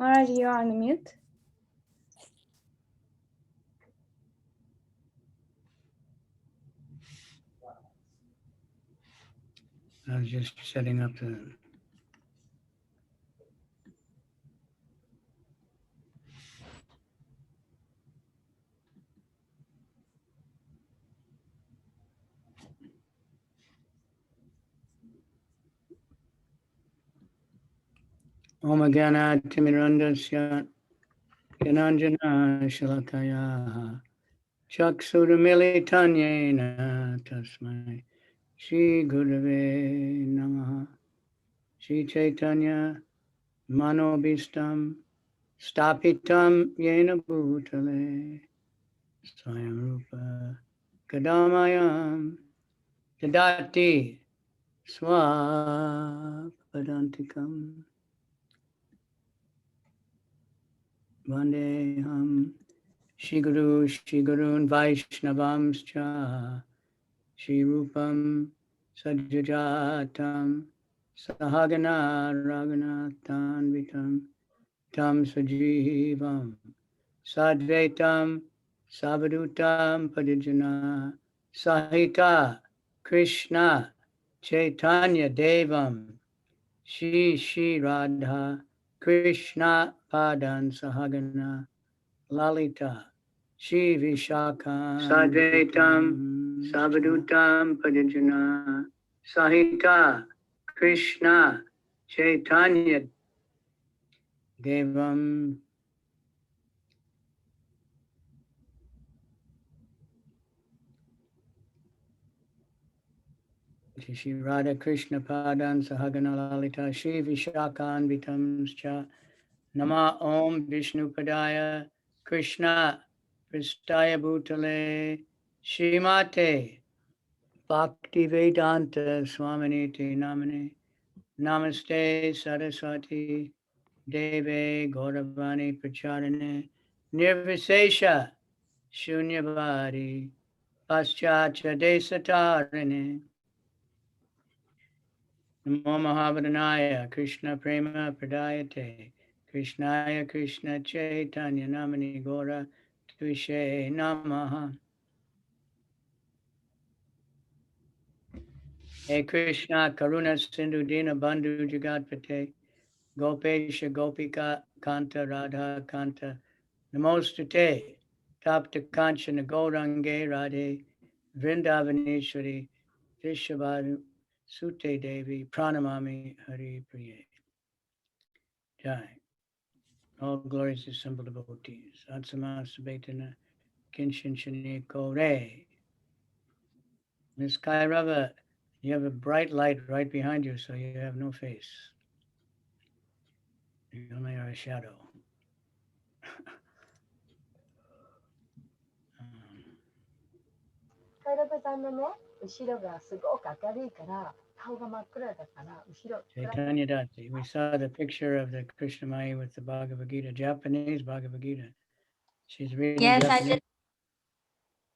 Maharaj, you are on mute. I was just setting up the. Om Gana Timirandasya Gananjana Shalakaya Chaksuramilitanyena Tasmai Shri Gurave Namaha Shri Chaitanya Manobhistam Stapitam Yena Bhutale Swayam Rupa Kadamayam Dadati Swapadantikam Vandeham Shri Gurun Vaishnavamscha Shri Rupam Sajajatam Sahagana Raghunathan Vitam Tam Sajivam Sadvaitam Savadutam Padijana Sahita Krishna Chaitanya Devam Shri Radha Krishna Padan Sahagana Lalita Shri Vishakha Sadvaitam Savadutam Padijana Sahita Krishna Chaitanya Devam Shri Radha Krishna Padan Sahagana Lalita Shri Vishakhan Vitamscha Nama Om Vishnu Padaya Krishna Pristaya Bhutale Shrimate Bhakti Vedanta Swaminiti Namane Namaste Saraswati Deve Gauravani Pracharane Nirvisesha Shunyavadi Paschacha Desatarane Namo Mahavadhanaya Krishna Prema Pradayate Krishnaya Krishna Chaitanya Namani Gora Tvishe Namaha Hey Krishna Karuna Sindhu Dina Bandhu Jagatpate Gopesha Gopika Kanta Radha Kanta Namostate Tapta Kanchana Gaurange Radhe Vrindavaneshwari Vishabhadu Sute Devi Pranamami Hari Priye Jai. All glories to simple devotees. Atsamasabetana Kinshin Shani Kore. Miss Kairava, you have a bright light right behind you, so you have no face. You only are a shadow. カイラペさんのね、後ろがすごく明るいから、顔が真っ暗だから、後ろ。Chaitanya Datti, we saw the picture of the Krishnamai with the Bhagavad Gita, Japanese Bhagavad Gita. She's reading Japanese.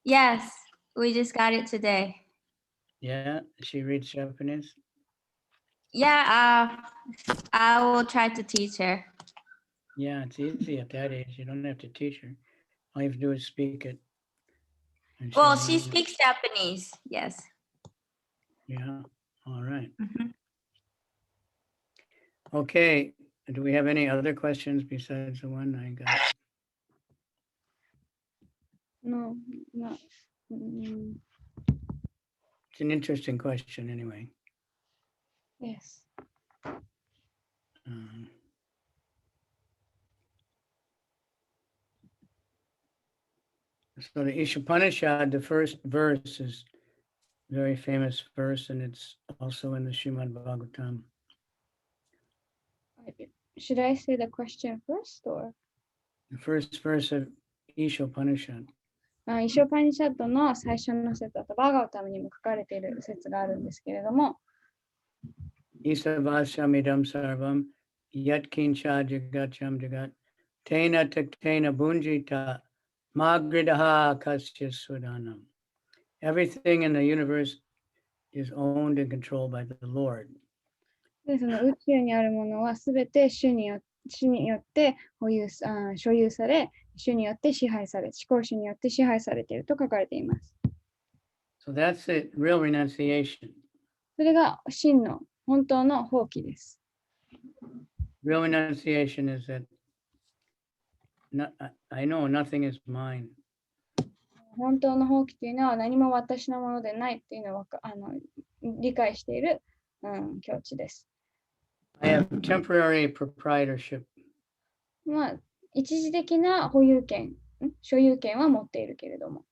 Yes, we just got it today. Yeah, she reads Japanese. Yeah, I will try to teach her. Yeah, it's easy at that age. You don't have to teach her. All you have to do is speak it. Well, she speaks Japanese, yes. Yeah, all right. Mm-hmm. Okay, do we have any other questions besides the one I got? No, no. It's an interesting question anyway. Yes. So the Ishopanishad, the first verse is a very famous verse, and it's also in the Srimad Bhagavatam. Should I say the question first, or? The first verse of Ishopanishad. イショパニシャッドの最初の説だとバガオタムにも書かれている説があるんですけれども、Isavasyamidam sarvam yat kincha jagacham jagat tena taktena bunjita magridaha kasya swadanam. Everything in the universe is owned and controlled by the Lord. でその宇宙にあるものはすべて主によっ主によって所有され、主によって支配され、思考主によって支配されていると書かれています。So that's the real renunciation. それが真の本当の放棄です。Real renunciation is that I know nothing is mine. 本当の放棄というのは何も私のものでないというのを理解している、境地です。I have temporary proprietorship. まあ、一時的な保有権、所有権は持っているけれども。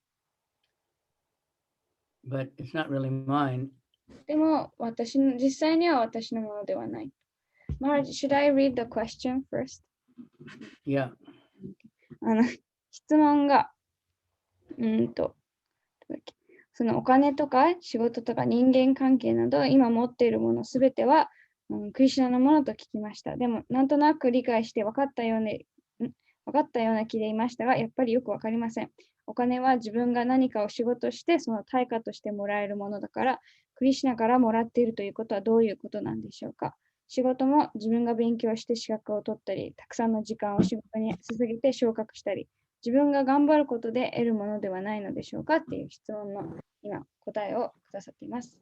But it's not really mine. でも、実際には私のものではない。Marge, should I read the question first? Yeah. 質問が、そのお金とか仕事とか人間関係など今持っているものすべては、クリシュナのものと聞きました。でもなんとなく理解して分かったような気でいましたが、やっぱりよく分かりません。お金は自分が何かを仕事してその対価としてもらえるものだから、クリシュナからもらっているということはどういうことなんでしょうか。仕事も自分が勉強して資格を取ったり、たくさんの時間を仕事に捧げて昇格したり、自分が頑張ることで得るものではないのでしょうかっていう質問の今答えをくださっています。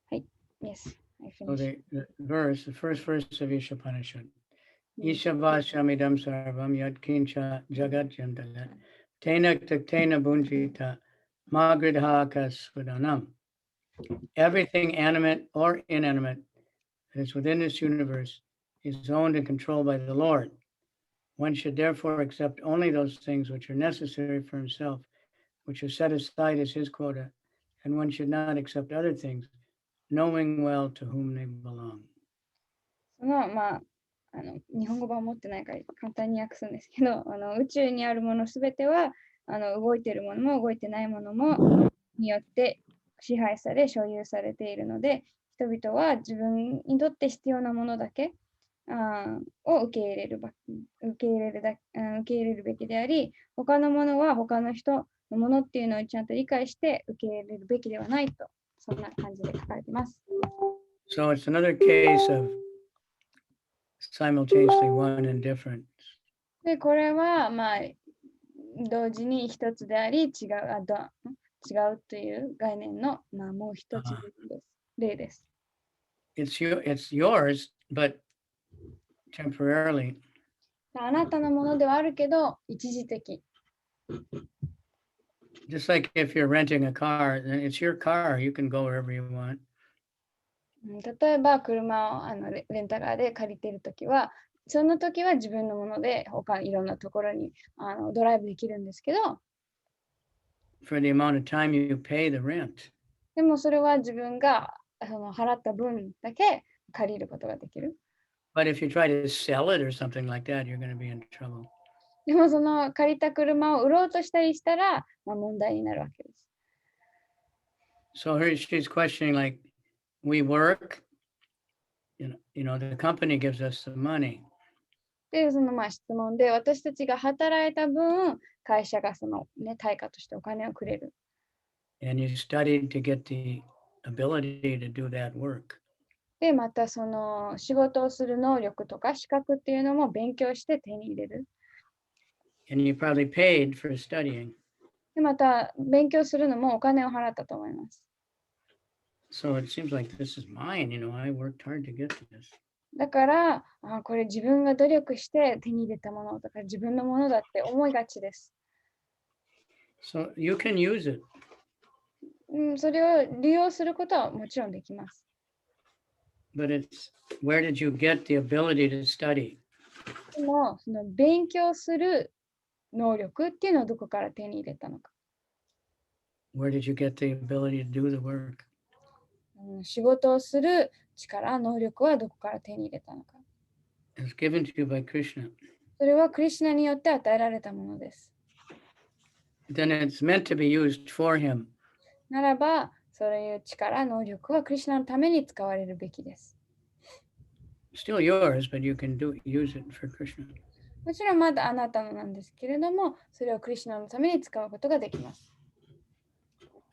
はい。Yes, I So finished. the first verse of Isha Upanishad. Isha Vashamidam Sarvam Yad Kincha Jagat Jandalat Tena Taktena Bunjita Magridhaka Sudanam. Everything animate or inanimate that is within this universe is owned and controlled by the Lord. One should therefore accept only those things which are necessary for himself, which are set aside as his quota, and one should not accept other things, knowing well to whom they belong. その、日本語版を持ってないから簡単に訳すんですけど、宇宙にあるものすべては動いているものも動いてないものもによって支配され、所有されているので、人々は自分にとって必要なものだけを受け入れるべきであり、他のものは他の人のものっていうのをちゃんと理解して受け入れるべきではないと、そんな感じで書かれています。So it's another case of simultaneously one and different. で、これは、同時に一つであり、違うという概念の、もう一つ例です。It's yours, but temporarily. あなたのものではあるけど、一時的。Just like if you're renting a car, then it's your car. You can go wherever you want. 例えば、車をレンタカーで借りているときは、その時は自分のもので、いろんなところにドライブできるんですけど、For the amount of time you pay the rent. でもそれは自分が払った分だけ借りることができる。But if you try to sell it or something like that, you're going to be in trouble. でもその借りた車を売ろうとしたりしたら、問題になるわけです。So she's questioning, like, we work, you know, the company gives us the money. で、その質問で、私たちが働いた分、会社がその、対価としてお金をくれる。And you studied to get the ability to do that work. で、またその仕事をする能力とか資格っていうのも勉強して手に入れる。And you probably paid for studying. で、また勉強するのもお金を払ったと思います。So it seems like this is mine, you know, I worked hard to get this. だから、これ自分が努力して手に入れたものだから自分のものだって思いがちです。So you can use it. それを利用することはもちろんできます。But it's where did you get the ability to study? でも、その勉強する能力っていうのはどこから手に入れたのか。Where did you get the ability to do the work? 仕事をする力、能力はどこから手に入れたのか。It's given to you by Krishna. それはクリシュナによって与えられたものです。Then it's meant to be used for him. ならば、そういう力、能力はクリシュナのために使われるべきです。Still yours, but you can use it for Krishna. もちろんまだあなたのなんですけれども、それをクリシュナのために使うことができます。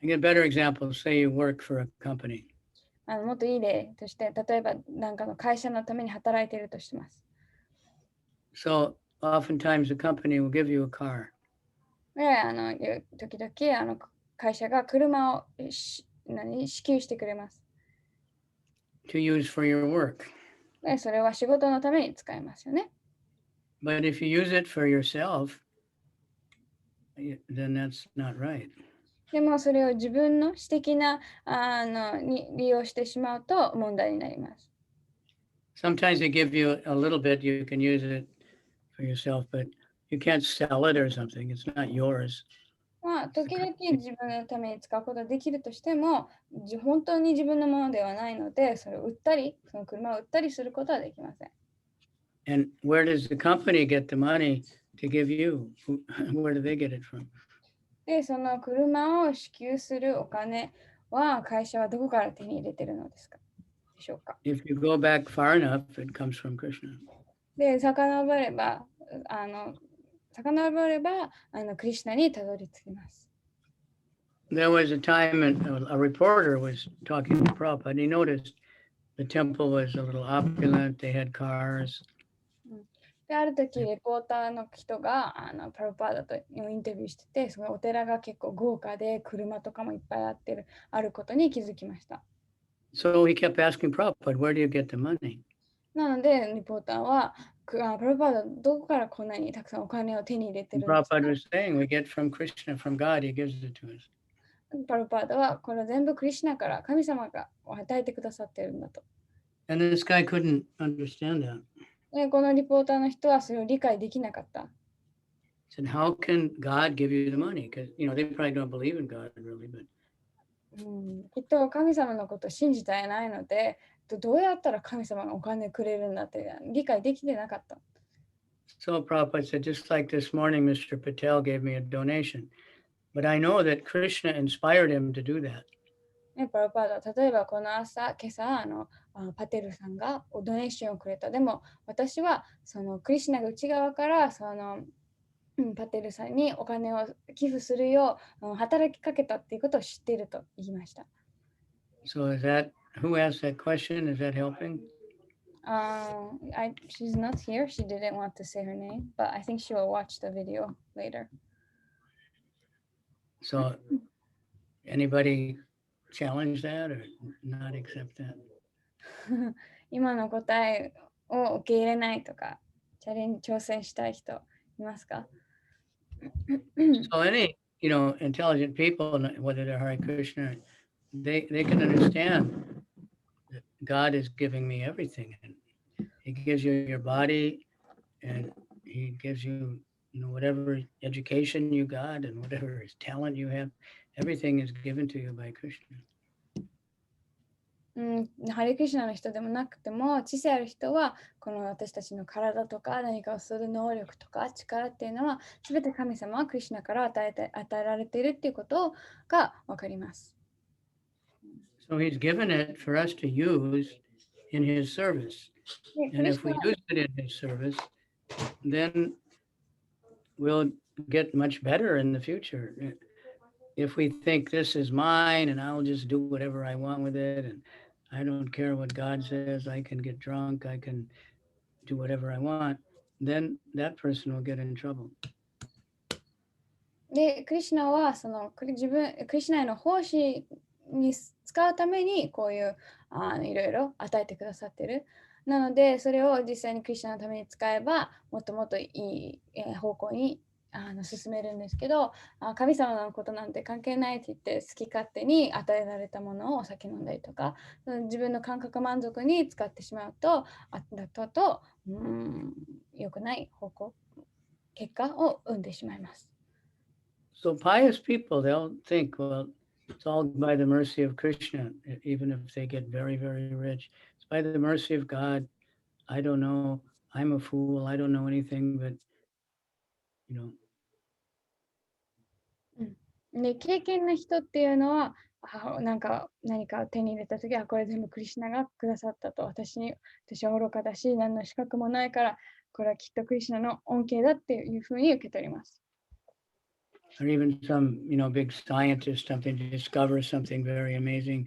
I get a better example. Say you work for a company. もっといい例として、例えばなんかの会社のために働いているとします。So oftentimes the company will give you a car. で、時々会社が車を支給してくれます。to use for your work. で、それは仕事のために使えますよね。But if you use it for yourself, then that's not right. でもそれを自分の私的なに利用してしまうと問題になります。Sometimes they give you a little bit, you can use it for yourself, but you can't sell it or something. It's not yours. まあ、時々自分のために使うことができるとしても、本当に自分のものではないので、それを売ったり、その車を売ったりすることはできません。And where does the company get the money to give you? Where do they get it from? で、その車を支給するお金は会社はどこから手に入れているのですかでしょうか。 If you go back far enough, it comes from Krishna. で、遡れば、クリシュナにたどり着きます。There was a time a reporter was talking to Prabhupada. He noticed the temple was a little opulent. They had cars. で、ある時、レポーターの人がパルパーダとインタビューしてて、そのお寺が結構豪華で、車とかもいっぱいあることに気づきました。So he kept asking Prabhupada, where do you get the money? なので、レポーターは、パルパーダどこからこんなにたくさんお金を手に入れてるんですか。 Prabhupada was saying, we get from Krishna, from God, he gives it to us. パルパーダは、これ全部クリシュナから神様が与えてくださってるんだと。And this guy couldn't understand that. で、このリポーターの人はそれを理解できなかった。He said, how can God give you the money? Because, they probably don't believe in God really, but きっと神様のことを信じていないので、どうやったら神様がお金くれるんだって理解できてなかった。So Prabhupada said, just like this morning, Mr. Patel gave me a donation, but I know that Krishna inspired him to do that. パルパーダ、例えばこの今朝、パテルさんがドネーションをくれた。でも私はそのクリシュナが内側からパテルさんにお金を寄付するよう働きかけたっていうことを知っていると言いました。So who asked that question? Is that helping? She's not here. She didn't want to say her name, but I think she will watch the video later. So anybody challenge that or not accept that? 今の答えを受け入れないとか、挑戦したい人いますか？ So any, intelligent people, whether they're Hare Krishna, they can understand that God is giving me everything. And he gives you your body and he gives you, whatever education you got and whatever talent you have, everything is given to you by Krishna. ハレクリシュナの人でもなくても、知性ある人はこの私たちの体とか何かをする能力とか力っていうのは全て神様はクリシュナから与えられているっていうことが分かります。So he's given it for us to use in his service. And if we use it in his service, then we'll get much better in the future. If we think this is mine and I'll just do whatever I want with it and I don't care what God says, I can get drunk, I can do whatever I want, then that person will get in trouble. で、クリシュナはクリシュナへの奉仕に使うためにこういういろいろ与えてくださってる。なので、それを実際にクリシュナのために使えば、もっともっといい方向に進めるんですけど、神様のことなんて関係ないって言って好き勝手に与えられたものをお酒飲んだりとか、自分の感覚満足に使ってしまうと、良くない結果を生んでしまいます。So pious people, they'll think, well, it's all by the mercy of Krishna, even if they get very, very rich. It's by the mercy of God. I don't know. I'm a fool. I don't know anything, but, で、経験な人っていうのは、何かを手に入れたときは、これ全部クリシュナがくださったと、私は愚かだし、何の資格もないから、これはきっとクリシュナの恩恵だっていうふうに受け取ります。Or even some, big scientist, something to discover something very amazing.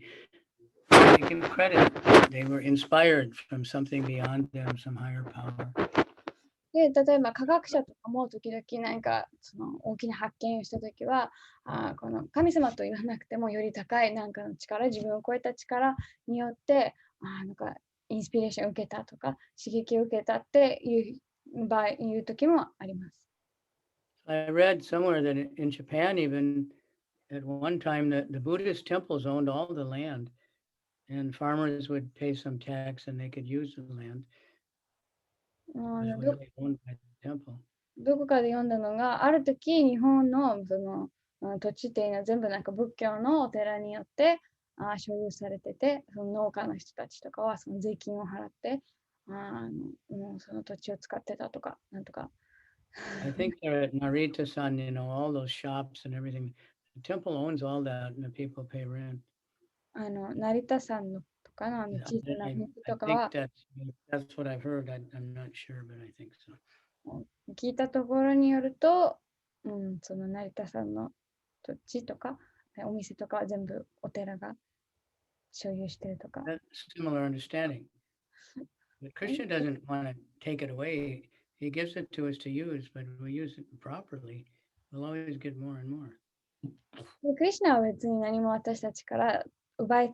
taken credit. They were inspired from something beyond them, some higher power. で、例えば科学者とかも時々何かその大きな発見をしたときは、この神様と言わなくてもより高い何かの力、自分を超えた力によって、なんかインスピレーションを受けたとか、刺激を受けたっていう時もあります。I read somewhere that in Japan, even at one time, the Buddhist temples owned all the land, and farmers would pay some tax and they could use the land. It was really owned by the temple. どこかで読んだのが、ある時日本のその土地っていうのは全部なんか仏教のお寺によって所有されてて、その農家の人たちとかはその税金を払ってもうその土地を使ってたとか、なんとか。I think they're at Narita-san, all those shops and everything. The temple owns all that, and the people pay rent. 成田山のとかの小さな I 道とか think は、that's what I've heard. I'm not sure, but I think so. 聞いたところによると、その成田山の土地とか、お店とかは全部お寺が所有してるとか。That's similar understanding. But Krishna doesn't want to take it away. He gives it to us to use, but if we use it properly, we'll always get more and more. クリシュナは別に何も私たちから奪い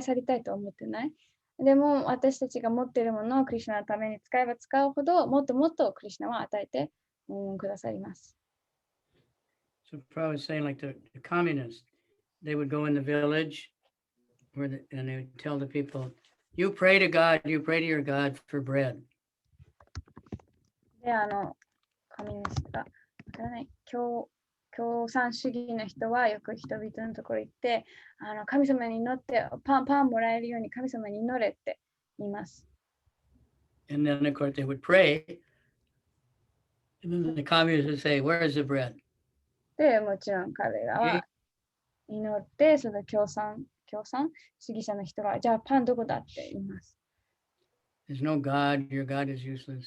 去りたいとは思ってない。でも私たちが持っているものをクリシュナのために使えば使うほどもっともっとクリシュナは与えてくださります。So Prabhupada was saying, like the communists, they would go in the village and they would tell the people, you pray to God, you pray to your God for bread. で、コミュニストが、共産主義の人はよく人々のところに行って、神様に祈ってパンもらえるように神様に祈れって言います。And then, of course, they would pray. And then the communists would say, where is the bread? で、もちろん彼らは祈って、その共産主義者の人が、じゃあパンどこだって言います。There's no God, your God is useless.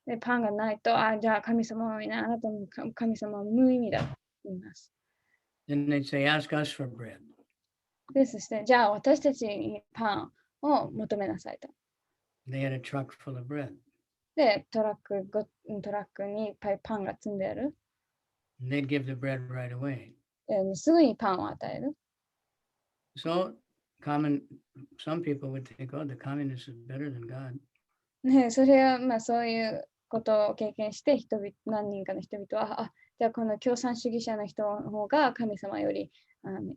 で、パンがないと、じゃあ神様はいない、あなたの神様は無意味だと言います。Then they'd say, ask us for bread. で、そして、じゃあ私たちにパンを求めなさいと。They had a truck full of bread. で、トラックにいっぱいパンが積んである。And they'd give the bread right away. すぐにパンを与える。So some people would think, oh, the communist is better than God. ね、それはそういうことを経験して何人かの人々はじゃあこの共産主義者の人の方が神様より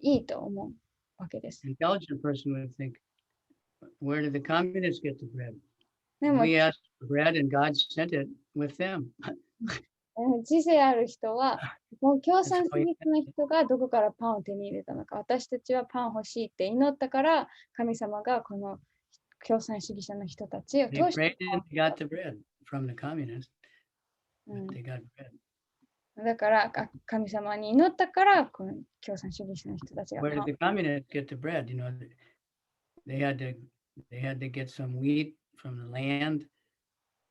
いいと思うわけです。Intelligent person would think, where did the communists get the bread? でも We asked for bread and God sent it with them. 知性ある人はもう共産主義の人がどこからパンを手に入れたのか、私たちはパン欲しいって祈ったから神様がこの共産主義者の人たちを通して、got the bread from the communists. They got bread. だから神様に祈ったからこの共産主義者の人たちが Where did the communists get the bread? They had to get some wheat from the land.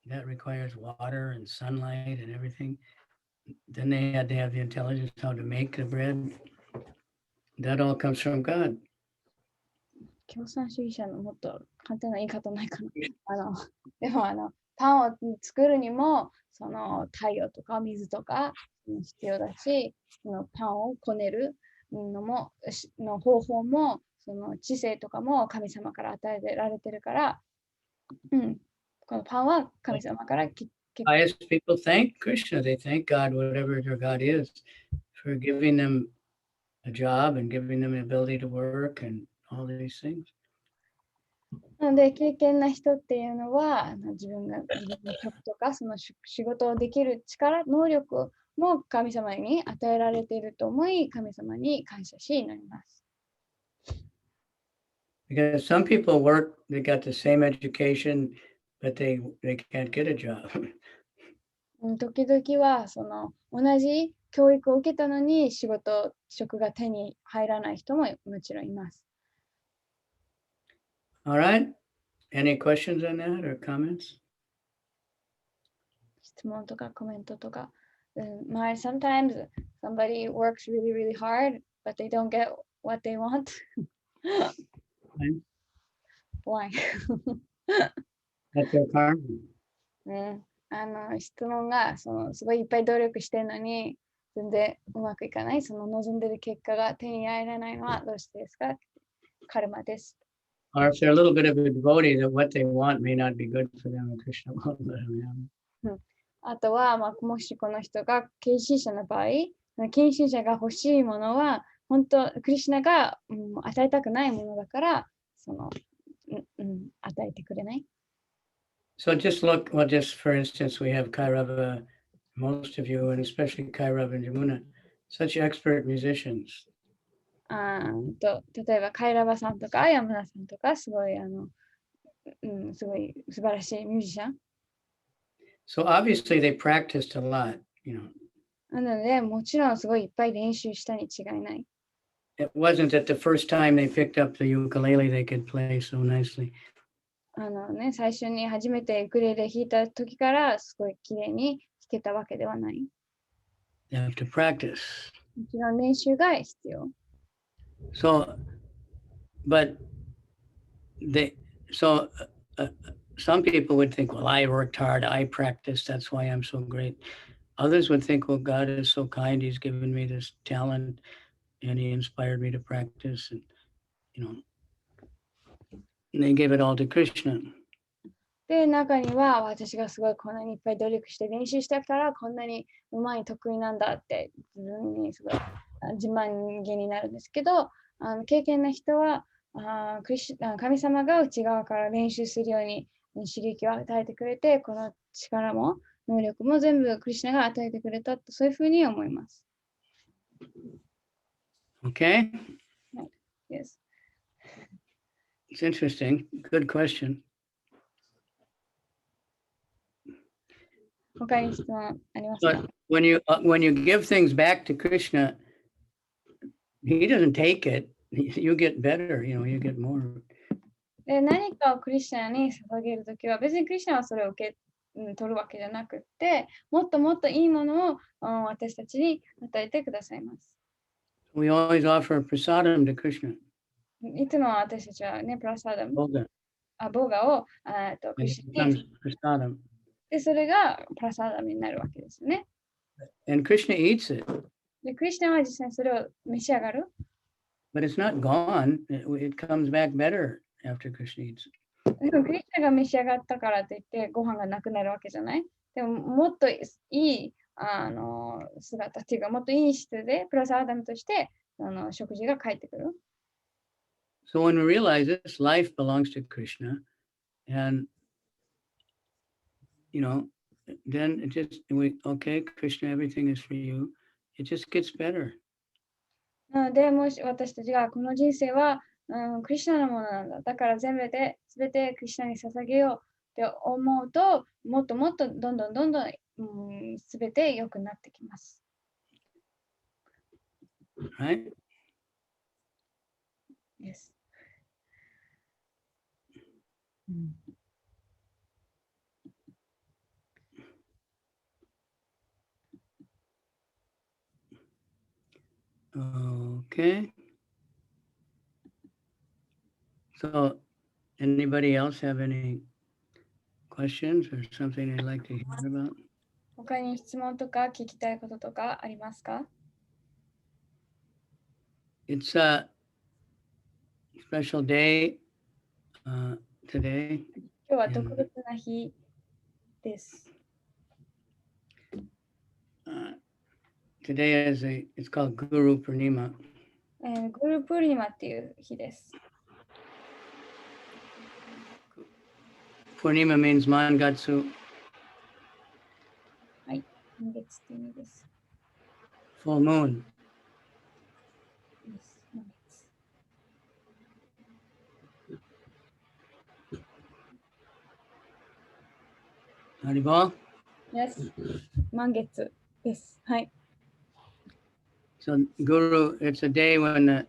That requires water and sunlight and everything. Then they had to have the intelligence how to make the bread. That all comes from God. 共産主義者のもっと簡単な言い方ないかな。でもパンを作るにもその太陽とか水とか必要だし、そのパンをこねるの方法もその知性とかも神様から与えられてるから、このパンは神様からPious people thank Krishna. They thank God, whatever their God is, for giving them a job and giving them the ability to work and all these things. なので、敬虔な人っていうのは、自分の職とか、その仕事をできる力、能力も神様に与えられていると思い、神様に感謝し祈ります。Because some people work, they got the same education, but they can't get a job. 時々は、その同じ教育を受けたのに職が手に入らない人ももちろんいます。All right. Any questions on that or comments? 質問とかコメントとか。Sometimes somebody works really, really hard, but they don't get what they want. Why? That's their karma. ね、質問がすごいいっぱい努力してるのに全然うまくいかない。その望んでる結果が手に入らないのはどうしてですか？カルマです。Or if they're a little bit of a devotee, that what they want may not be good for them, and Krishna won't let them have it. あとは、もしこの人が献身者の場合、献身者が欲しいものは本当クリシュナが、与えたくないものだから与えてくれない。So just look, well, just for instance, we have Kairava, most of you, and especially Kairava and Jamuna, such expert musicians. 例えば、カイラバさんとか、ヤムナさんとか、すごい、すごい素晴らしいミュージシャン。So obviously they practiced a lot, you know. なので、もちろんすごいいっぱい練習したに違いない。It wasn't that the first time they picked up the ukulele, they could play so nicely. 最初に初めてウクレレ弾いた時からすごい綺麗に弾けたわけではない。They have to practice. もちろん練習が必要。So, but some people would think, well, I worked hard, I practiced, that's why I'm so great. Others would think, well, God is so kind, He's given me this talent, and He inspired me to practice, and and they gave it all to Krishna. で、中には私がすごいこんなにいっぱい努力して練習したからこんなにうまい得意なんだって自分にすごい自慢げになるんですけど、経験な人は神様が内側から練習するように刺激を与えてくれて、この力も能力も全部クリシュナが与えてくれたと、そういうふうに思います。Okay? Yes. It's interesting. Good question. 他に質問ありますか？ But when you give things back to Krishna, He doesn't take it. You get better, you get more. で、何かをクリスチャンに捧げるときは、別にクリスチャンはそれを取るわけじゃなくって、もっともっといいものを私たちに与えてくださいます。We always offer prasadam to Krishna. いつも私たちはね、プラサダム、ボーガをクリスチャンに。で、それがプラサダムになるわけですね。And Krishna eats it. で、クリスチャンは実際にそれを召し上がる。But it's not gone. It comes back better after Krishna eats it. でもクリスチャンが召し上がったからといってご飯がなくなるわけじゃない。でももっといい姿っていうか、もっといい質でプラスアダムとして食事が返ってくる。So when we realize this life belongs to Krishna, and then it just okay, Krishna, everything is for you. It just gets better. なので、もし私たちがこの人生は、クリシュナのものなんだ。だから全てクリシュナに捧げようって思うと、もっともっとどんどん全て良くなってきます。Right? Yes. Okay. So, anybody else have any questions or something they'd like to hear about? 他に質問とか聞きたいこととかありますか？ It's a special day today. 今日は特別な日です。Today it's called Guru Purnima. グループールニマっていう日です。Purnima means Mangatsu. はい、満月っていう意味です。Full moon. Yes, 満月。Haribol? Yes, 満月です。はい。So Guru, it's a day when,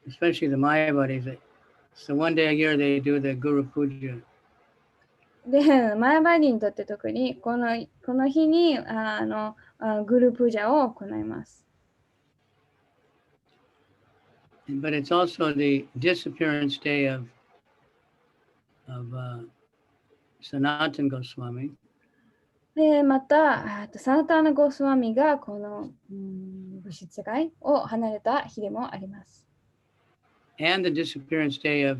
especially the Mayavadis, so one day a year they do the Guru Puja. で、マヤバディにとって特にこの日にグループージャを行います。But it's also the disappearance day of of Sanatan Goswami. で、また、サナターナ・ゴスワミがこの、物質世界を離れた日でもあります。And the disappearance day of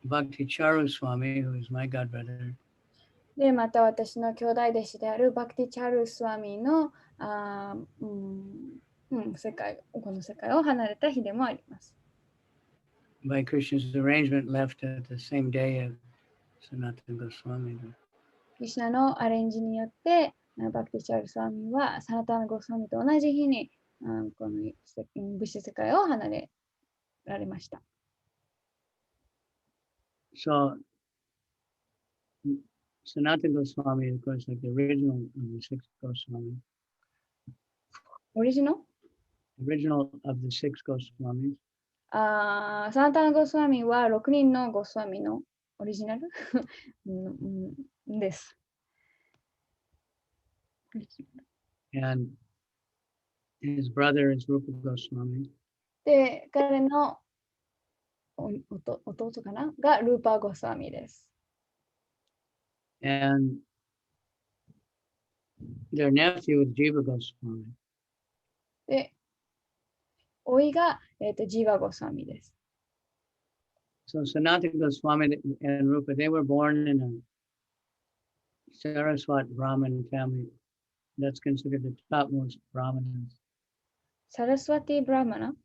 Bhakti Charu Swami, who is my godbrother. で、また私の兄弟弟子であるバクティ・チャルスワミのこの世界を離れた日でもあります。By Krishna's arrangement, left at the same day of Sanatan Goswami. クリシュナのアレンジによって、バクティ・チャルスワミはサナターナ・ゴスワミと同じ日にこの物質世界を離れられました。So, Sanatan Goswami, of course, like the original of the six Goswamis. オリジナルOriginal of the six Goswamis. サナターナ・ゴスワミは6人のゴスワミのオリジナルです。And his brother is Rupa Goswami. で、彼の弟かながルーパー・ゴスワミです。And their nephew is Jiva Goswami. で、甥が、ジーバ・ゴスワミです。So Sanatana Goswami and Rupa, they were born in a Saraswat Brahmin family. That's considered the topmost Brahmanas. サラスワティ・ブラマナ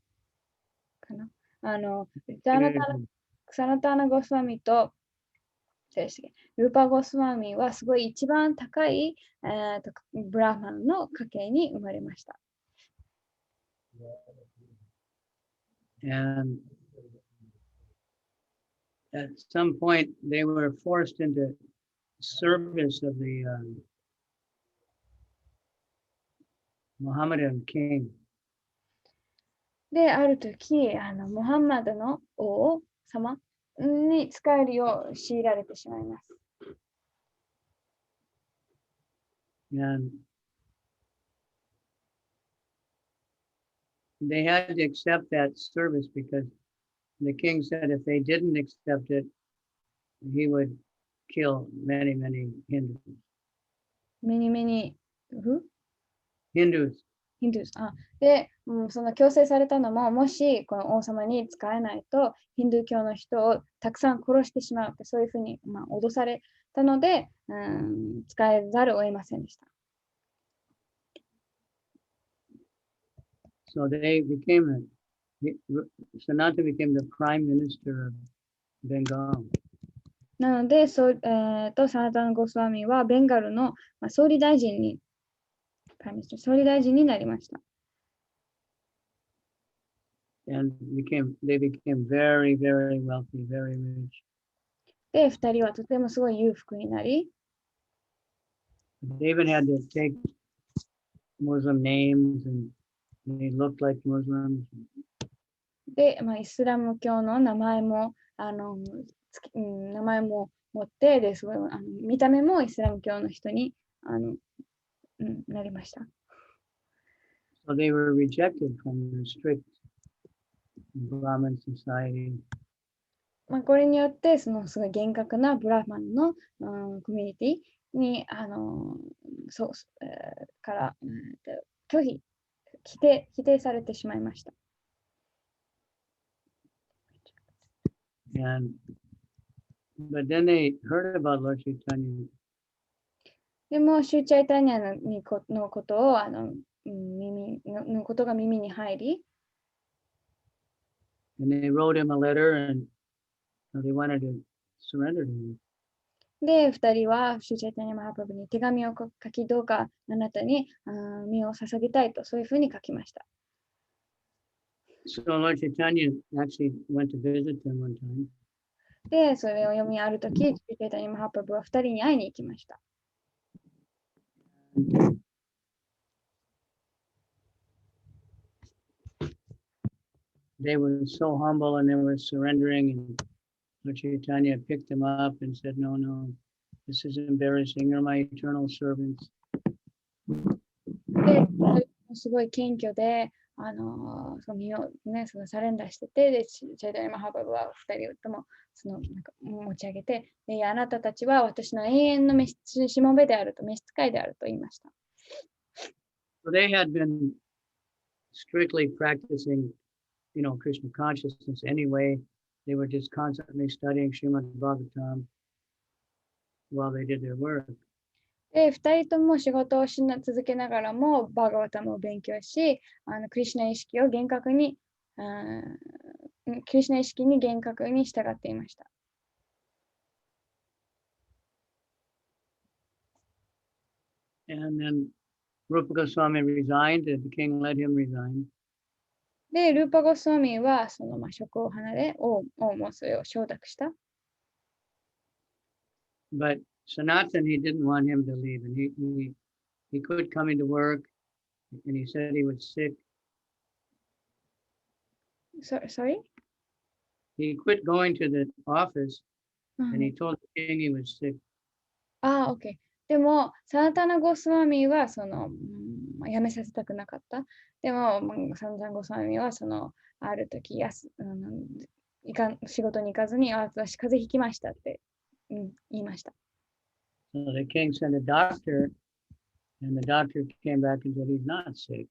かなサナターナ・ゴスワミとルーパー・ゴスワミはすごい一番高い、ブラマンの家系に生まれました。And at some point, they were forced into service of the Mohammedan king. で、ある時、モハンマドの王様に仕えるよう強いられてしまいます。And they had to accept that service because the king said if they didn't accept it, he would kill many, many Hindus. Hindus. ヒンドゥース。で、その強制されたのも、もしこの王様に仕えないと、ヒンドゥー教の人をたくさん殺してしまうって、そういうふうに、脅されたので、仕えざるを得ませんでした。So they became Sanatana became the prime minister of Bengal. なので、サナターナ・ゴスワミはベンガルの、総理大臣になりました。And they became very, very wealthy, very rich. で、2人はとてもすごい裕福になり、They even had to take Muslim names and they looked like Muslims. で、イスラム教の名前も持って、ですごい見た目もイスラム教の人になりました。So they were rejected from the strict Brahmin society. これによって、すごい厳格なブラフマンの、コミュニティにから否定されてしまいました。But then they heard about Lord Chaitanya. でも、シューチャイタニアのことをのことが耳に入り、And they wrote him a letter and they wanted to surrender to him. で、2人はシューチャイタニア・マハプラブに手紙を書き、どうかあなたに身を捧げたいと、そういうふうに書きました。So Lord Chaitanya actually went to visit them one time. で、それを読みあるとき、シューチャイタニア・マハプラブは2人に会いに行きました。They were so humble and they were surrendering, and Lord Chaitanya picked them up and said, no, this is embarrassing. You're my eternal servants. で、すごい謙虚で、その身をね、そのサレンダーしてて、で、チャイタニア・マハプラブは2人ともそのなんか持ち上げて、で、あなたたちは私の永遠のしもべであると、召使いであると言いました。So they had been strictly practicing, Krishna consciousness anyway. They were just constantly studying Srimad Bhagavatam while they did their work. で、2人とも仕事を続けながらも、バーガワタムを勉強し、クリシュナ意識を厳格に、クリシュナ意識に厳格に従っていました。And then Rupa Goswami resigned, and the king let him resign. で、ルーパ・ゴスワミはその職を離れ、王もそれを承諾した。But Sanatan, he didn't want him to leave, and he quit coming to work, and he said he was sick. Sorry? He quit going to the office, and he told the king he was sick. OK。でも、サナタナ・ゴスワミは辞めさせたくなかった。でも、サナタナ・ゴスワミはある時仕事に行かずに、私、風邪ひきましたって、言いました。So the king sent a doctor, and the doctor came back and said he's not sick.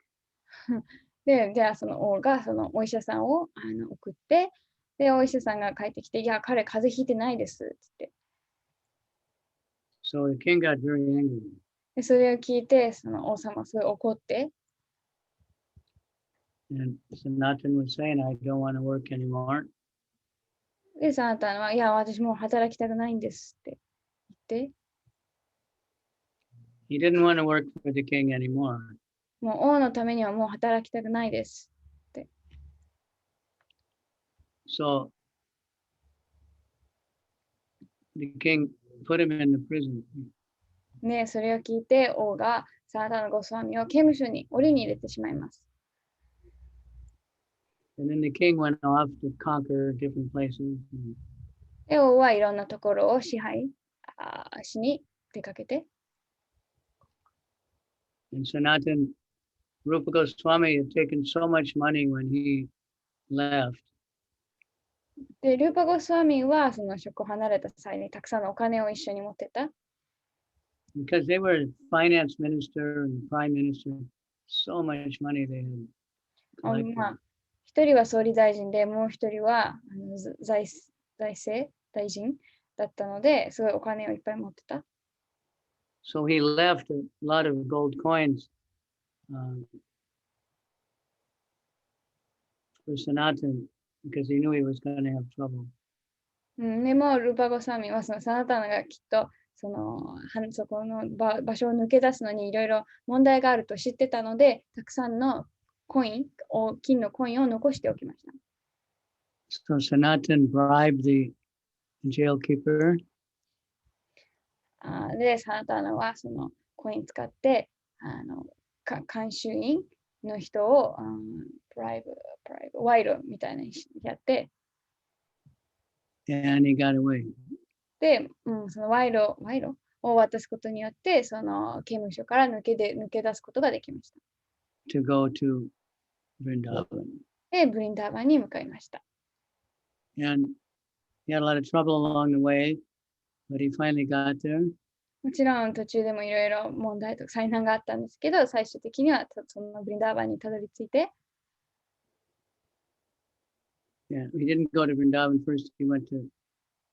で、じゃあ王がお医者さんを送って、で、お医者さんが帰ってきて、いや、彼風邪ひいてないですって言って。So the king got very angry. で、それを聞いて、王様はすごい怒って。And Sanatan was saying, I don't want to work anymore. で、サナタナは、いや、私もう働きたくないんですって言って。He didn't want to work for the king anymore. もう王のためにはもう働きたくないですって。So the king put him in the prison. ね、それを聞いて王がサナタナ・ゴスワミを刑務所に檻に入れてしまいます。And then the king went off to conquer different places. で、王はいろんなところを支配しに出かけて。And Sanatan, Rupa Goswami had taken so much money when he left. で、ルーパ・ゴスワミはその職を離れた際にたくさんのお金を一緒に持ってた。Because they were finance minister and prime minister, so much money they had collected. 一人は総理大臣で、もう一人は財政大臣だったので、すごいお金をいっぱい持ってた。So he left a lot of gold coins for Sanatan because he knew he was going to have trouble. でも、ルーパ・ゴスワミはサナタナがきっとそこの場所を抜け出すのにいろいろ問題があると知ってたので、たくさんの金のコインを残しておきました。So Sanatan bribed the jailkeeper. で、サナタナはそのコイン使って監修員の人を賄賂みたいなにやって、And he got away. で、その賄賂を渡すことによって、その刑務所から抜け出すことができました。To go to Vrindavan. で、ブリンダーバンに向かいました。And he had a lot of trouble along the way, but he finally got there. もちろん途中でもいろいろ問題とか災難があったんですけど、最終的にはそのブリンダーバンにたどり着いて。Yeah, he didn't go to Vrindavan first. He went to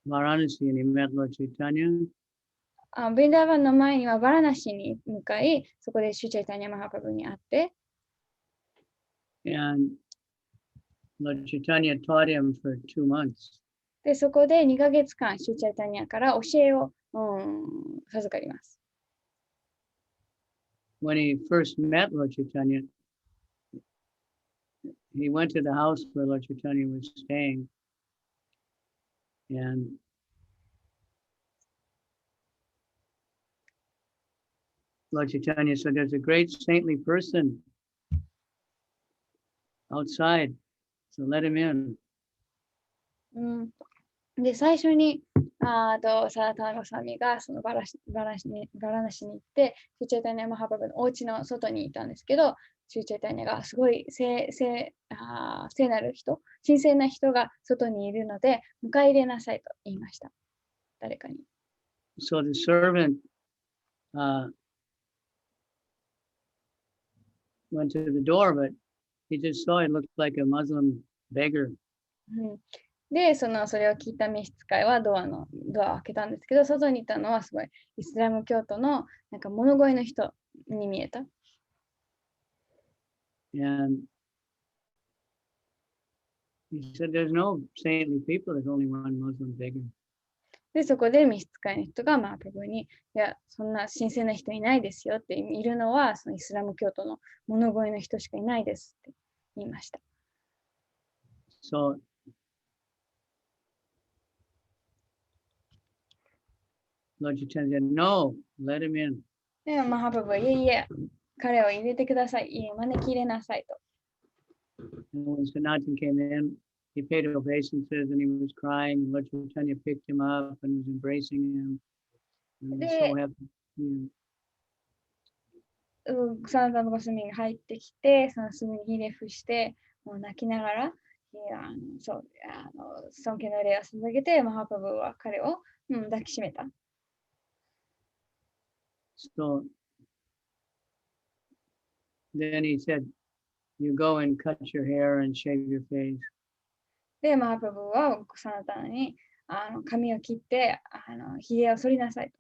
Varanasi and he met Lord Chaitanya. ブリンダーバンの前にはバラナシに向かい、そこでシュチャイタニア・マハプラブに会って。And Lord Chaitanya taught him for 2 months. で、そこで2ヶ月間、シュチャイタニアから教えを授かります。When he first met Lord Chaitanya, he went to the house where Lord Chaitanya was staying. And Lord Chaitanya said, there's a great saintly person outside, so let him in. で、最初にサナタナ・ゴスワミがそのバラナシに行って、シュチャイタニア・マハプラブのお家の外にいたんですけど、シュチャイタニャがすごい聖なる人、神聖な人が外にいるので、迎え入れなさいと言いました。誰かに。So the servant went to the door, but he just saw it looked like a Muslim beggar. で、それを聞いた召使いはドアを開けたんですけど、外にいたのはすごいイスラム教徒のなんか物乞いの人に見えた。And he said, "There's no saintly people. There's only one Muslim beggar." で、そこで召使いの人がマハプラブに、いや、そんな神聖な人いないですよっているのは、そのイスラム教徒の物乞いの人しかいないですって言いました。So Lord Chaitanya said, "No, let him in." で、マハプラブは、いえいえ、彼を入れてください。いえ、招き入れなさいと。And when Sanatan came in, he paid obeisances and he was crying, and Lord Chaitanya picked him up and was embracing him. And he was so happy to see him. サナタのゴスミンが入ってきて、そのすぐにひれ伏して、もう泣きながら、尊敬の礼を捧げて、マハプラブは彼を、抱きしめた。So then he said, "You go and cut your hair and shave your face." で、マハプラブはサナタに髪を切って、ひげを剃りなさいと。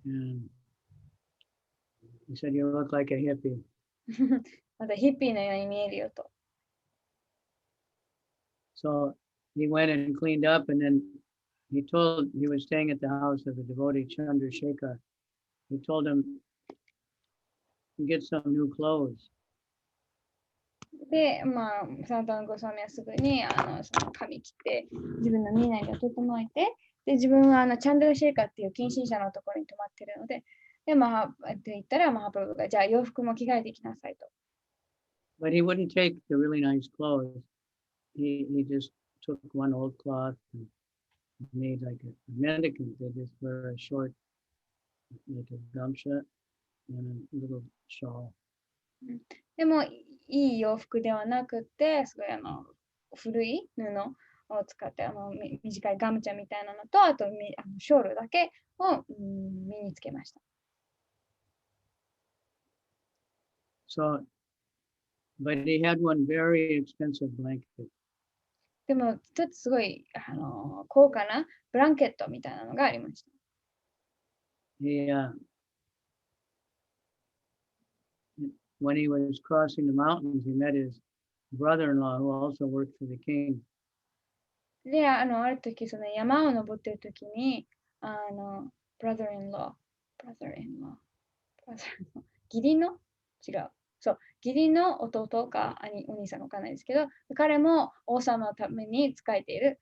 And he said, "You look like a hippie." またヒッピーのように見えるよと。So he went and cleaned up, and then he was staying at the house of the devotee Chandrasekhar. He told him to get some new clothes. で、サナタのゴスワミはすぐにその髪切って、自分の身なりを整えて、で、自分はチャンドラシェーカーっていう近親者のところに泊まってるので、で、って言ったら、マハプラブが、じゃあ洋服も着替えてきなさいと。But he wouldn't take the really nice clothes. He just took one old cloth and made like a mendicant. They just wear a short, like a gamcha and a little shawl. でも、いい洋服ではなくて、すごい古い布を使って、短いガムチャみたいなのと、あとショールだけを身につけました。So, but he had one very expensive blanket. でも、一つすごい高価なブランケットみたいなのがありました。When he was crossing the mountains, he met his brother-in-law who also worked for the king. で、ある時、その山を登っている時に、brother-in-law、義理の違う。そう、義理の弟かお兄さんかわかんないですけど、彼も王様のために仕えている、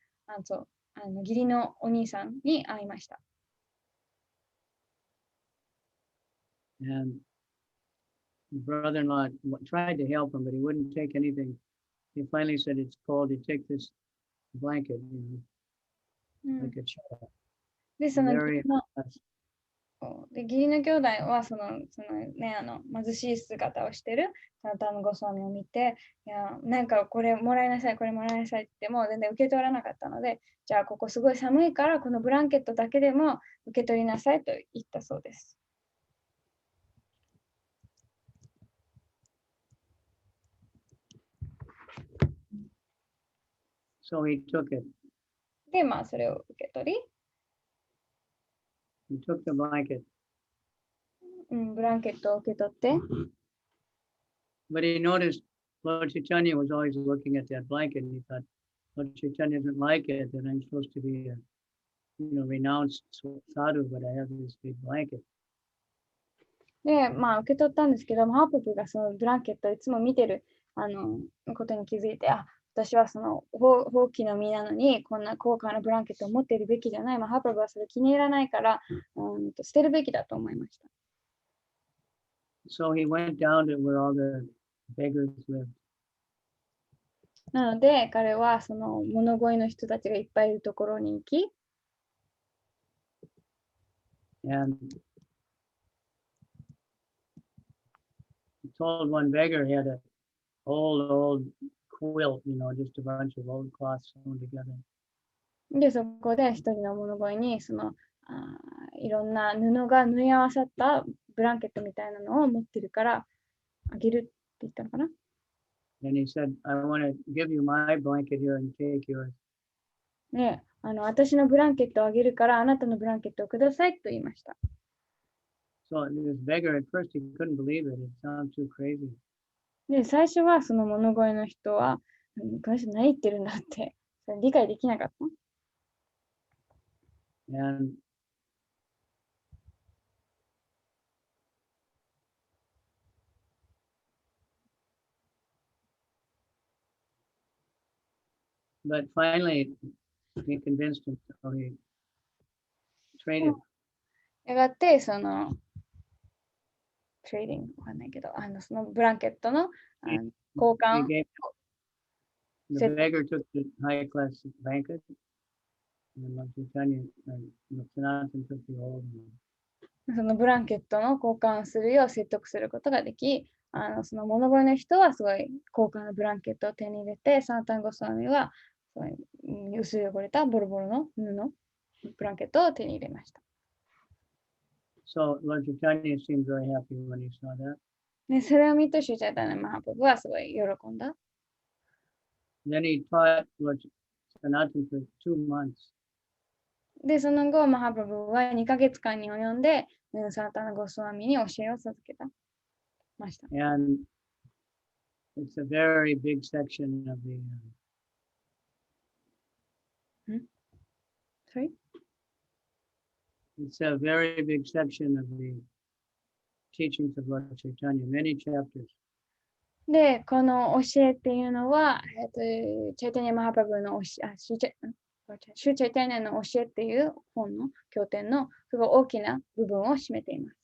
義理のお兄さんに会いました。And the brother-in-law tried to help him, but he wouldn't take anything. He finally said, "It's cold. You take this blanket, like a child." で、その Very 義理の兄弟は貧しい姿をしてるサナタのゴスワミを見て、いや、なんかこれもらいなさい、これもらいなさいって言っても全然受け取らなかったので、じゃあここすごい寒いからこのブランケットだけでも受け取りなさいと言ったそうです。So he took it. で、それを受け取り、He took the blanket. ブランケットを受け取って、But he noticed Lord Chaitanya was always looking at that blanket, and he thought, Lord Chaitanya doesn't like it, that I'm supposed to be a renounced sadhu, but I have this big blanket. で、受け取ったんですけど、マハプルがそのブランケットをいつも見てることに気づいて、私はその放棄の身なのに、こんな高価なブランケットを持っているべきじゃない。マハプルはそれ気に入らないから、捨てるべきだと思いました。So he went down to where all the beggars lived. なので、彼はその物乞いの人たちがいっぱいいるところに行き、And told one beggar he had a old quilt, just a bunch of old cloths sewn together. で、そこで一人の物乞いに、いろんな布が縫い合わさったブランケットみたいなのを持ってるからあげるって言ったのかな。And he said, I want to give you my blanket here and take yours. ね、私のブランケットをあげるからあなたのブランケットをくださいと言いました。So this beggar, at first he couldn't believe it. It sounded too crazy. で、最初はその物乞いの人は、この人何言ってるんだってそれ理解できなかった。And but finally he convinced him, so he traded. やがて、トレーディングわかんないけど、そのブランケットの交 He 換 gave, the Said- beggar took the high class blanket, and Lord Chaitanya and Sanatan took the old one. そのブランケットの交換をするよう説得することができ、その物乞いの人はすごい高価なブランケットを手に入れて、サナタンゴスワミはすごい薄汚れたボロボロの布のブランケットを手に入れました。So Lord Chaitanya seemed very happy when he saw that. で、それを見てシュチャイタニャ・マハプラブはすごい喜んだ。Then he taught Lord Sanatan for 2 months. で、その後、マハプラブは2ヶ月間に及んで、サナタンゴスワミに教えを授けたました。And it's a very big section of the Sorry? it's a very big section of the teachings of Lord Chaitanya, many chapters. で、この教えっていうのは、チャイタニャ・マハプラブのシュチャイタニャの教えっていう本の経典のすごい大きな部分を占めています。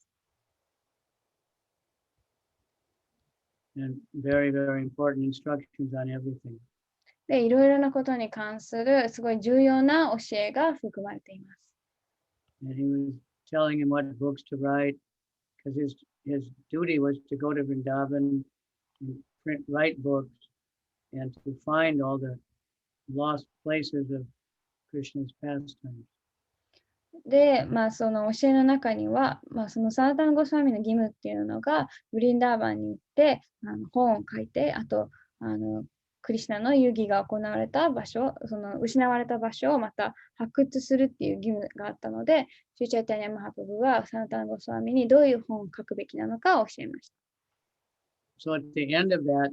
And very, very important instructions on everything. で、いろいろなことに関するすごい重要な教えが含まれています。And he was telling him what books to write, because his duty was to go to Vrindavan and write books and to find all the lost places of Krishna's pastimes. で、その教えの中には、そのサナタンゴスワミの義務っていうのが、ブリンダーバンに行って本を書いて、あとクリシュナの遊戯が行われた場所、その失われた場所をまた発掘するっていう義務があったので、シュチャイタニャ・マハプラブはサナタンゴスワミにどういう本を書くべきなのかを教えました。So at the end of that,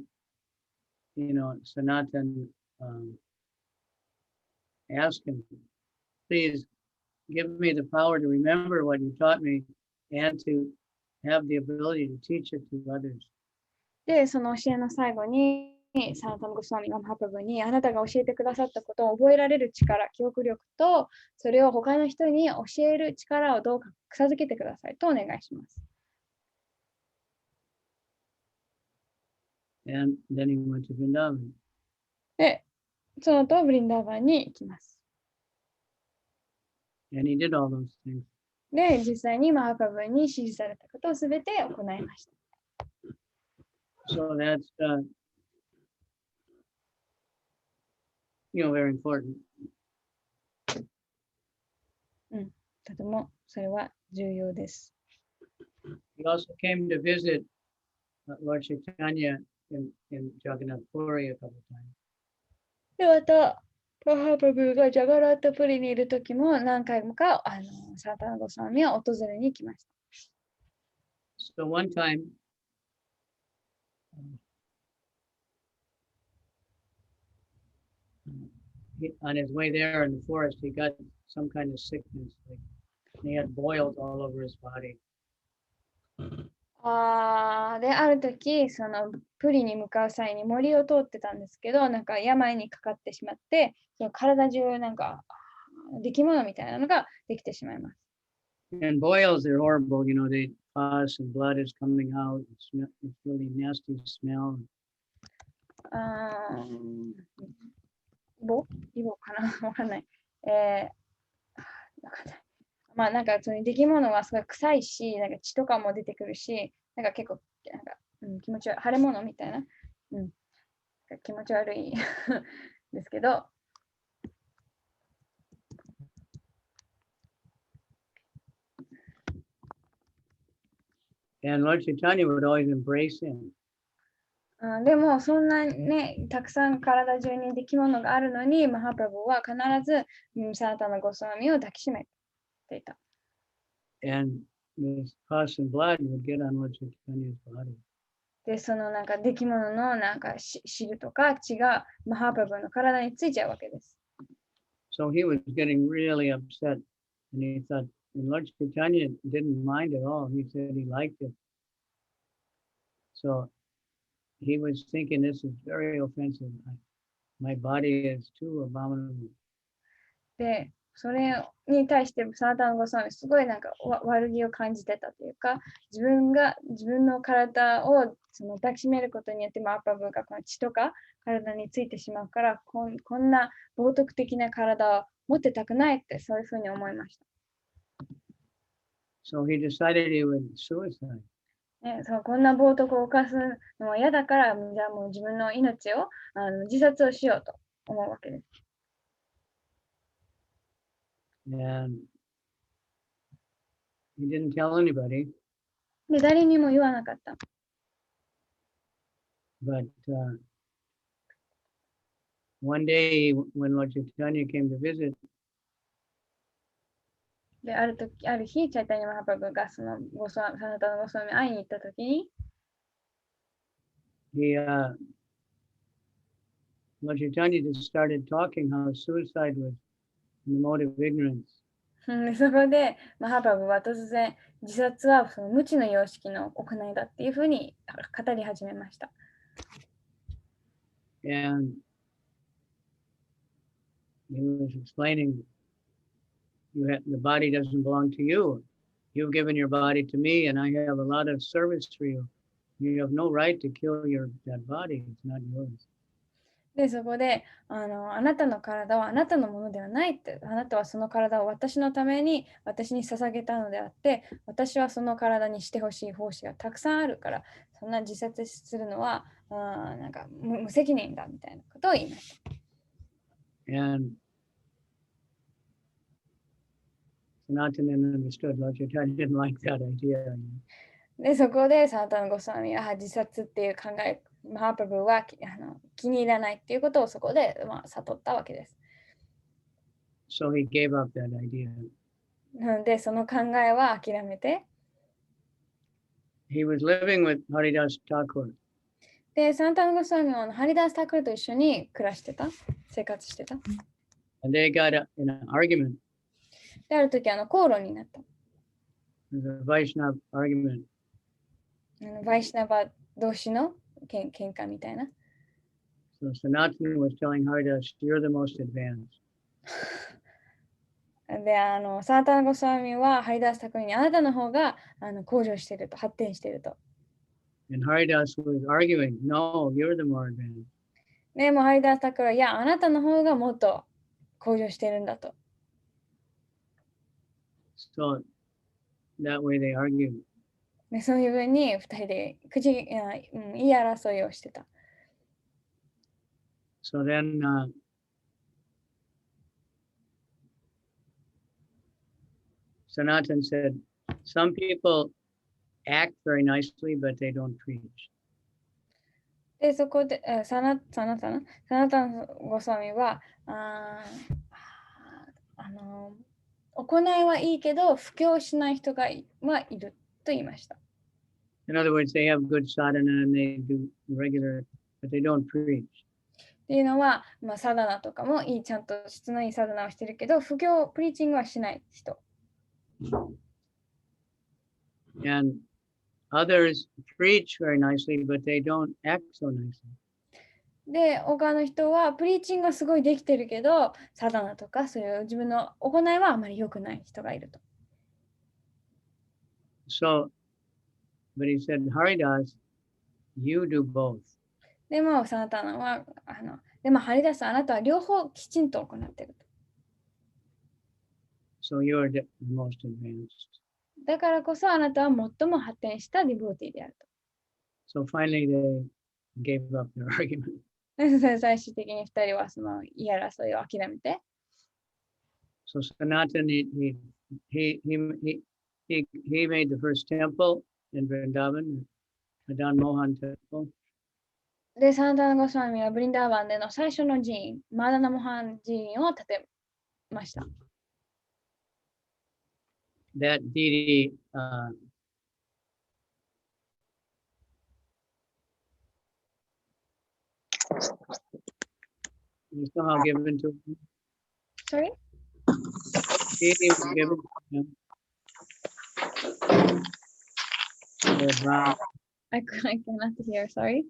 Sanatan asked him, please give me the power to remember what you taught me and to have the ability to teach it to others. で、その教えの最後に、サナタンゴスワミがマハプラブにあなたが教えてくださったことを覚えられる力、記憶力と、それを他の人に教える力をどうか授けてくださいとお願いします。And then he went to Vrindavan. で、その後ブリンダーバンに行きます。And he did all those things. で、実際にマハプラブに指示されたことをすべて行いました。So that's, very important. とてもそれは重要です。He also came to visit Lord Chaitanya in Jagannath Puri a couple of times. で、また、マハプラブがジャガラッタプリにいるときも何回もかサナタンゴスワミは訪れに来ました。So one time, on his way there in the forest, he got some kind of sickness. He had boils all over his body. で、あるとき、そのプリに向かう際に森を通ってたんですけど、なんか病にかかってしまって、その体中なんか出来物みたいなのができてしまいます。And boils, they're horrible. They pus and blood is coming out. It's really nasty smell. イボかなわかんない。わかんない。なんかその出来物はすごい臭いし、なんか血とかも出てくるし、なんか結構気持ち悪い、腫れ物みたいな、気持ち悪いですけど、And Lord Chaitanya would always embrace him. でもそんなね、たくさん体中に出来物があるのに、マハプラブは必ずサナタナ・ゴスワミを抱きしめていた。And this pus and blood would get on Lord Chaitanya's body. で、そのなんか出来物のなんか汁とか血がマハプラブの体についちゃうわけです。So he was getting really upset. And he thought, and Lord Chaitanya didn't mind at all. He said he liked it. So he was thinking this is very offensive. My body is too abominable. で、それに対してサナタナ・ゴスワミすごいなんか悪気を感じてたというか、自分の体をその抱きしめることによってマハプラブがこの血とか体についてしまうから、こんな冒涜的な体を持ってたくないってそういうふうに思いました。So he decided he would suicide. そうこんな冒涜を犯すのは嫌だから、じゃあもう自分の命を自殺をしようと思うわけです。And he didn't tell anybody. で、誰にも言わなかった。But one day when Lord Chaitanya came to visit, で、ある日、チャイタニア・マハプラブがそのサナタナ・ゴスワミに会いに行ったときに、Lord Chaitanya just started talking how suicide was the mode of ignorance. そこでマハプラブは突然自殺はその無知の様式の行いだっていうふうに語り始めました。And he was explaining, the body doesn't belong to you. You've given your body to me, and I have a lot of service for you. You have no right to kill that body. It's not yours. で、そこであなたの体はあなたのものではないって、あなたはその体を私に捧げたのであって、私はその体にしてほしい奉仕がたくさんあるから、そんな自殺するのはなんか無責任だみたいなことを言いました。And Sanatana understood. Lord Chaitanya didn't like that idea. で、そこでサナタナ・ゴスワミは自殺っていう考え、マハプラブは気に入らないっていうことをそこで、悟ったわけです。So he gave up that idea. なので、その考えは諦めて、He was living with Haridas Thakur. で、サナタナ・ゴスワミはハリダース・タクルと一緒に暮らしてた、生活してた。And they got in an argument. で、ある時口論になった。It was a Vaishnava argument. バイシナバ同士の喧嘩みたいな。So Sanatana was telling Haridas, you're the most advanced. で、サナタナ・ゴスワミはハリダース・タクルにあなたの方が向上していると、発展していると。And Haridas was arguing, no, you're the more advanced. でもハリダース・タクルは、いや、あなたの方がもっと向上しているんだと。So that way they argued. でそういうふうに2人で言い争いをしてた。So then Sanatana said, some people act very nicely, but they don't preach. で、そこで、サナタナ・ゴスワミは、行いはいいけど、布教しない人がいると言いました。In other words, they have good sadhana and they do regular, but they don't preach. っていうのは、サダナとかもちゃんと質のいいサダナをしてるけど、布教、プリーチングはしない人。And others preach very nicely, but they don't act so nicely. で、他の人はプリーチングがすごいできてるけど、サダナとかそういう自分の行いはあまり良くない人がいると。So, but he said, Haridas, you do both. でも、サナタナは、でも、ハリダス、あなたは両方きちんと行っていると。So you are the most advanced. だからこそ、あなたは最も発展したディボーティーであると。So finally they gave up their argument. 最終的に2人はその言い争いを諦めて、So Sanatan, he made the first temple in Vrindavan, Madan Mohan temple. で、サンタナゴスワミはブリンダーバンでの最初の寺院、マーダナモハン寺院を建てました。That deity was somehow given to him. Sorry? Deity was given to him. I cannot hear, sorry.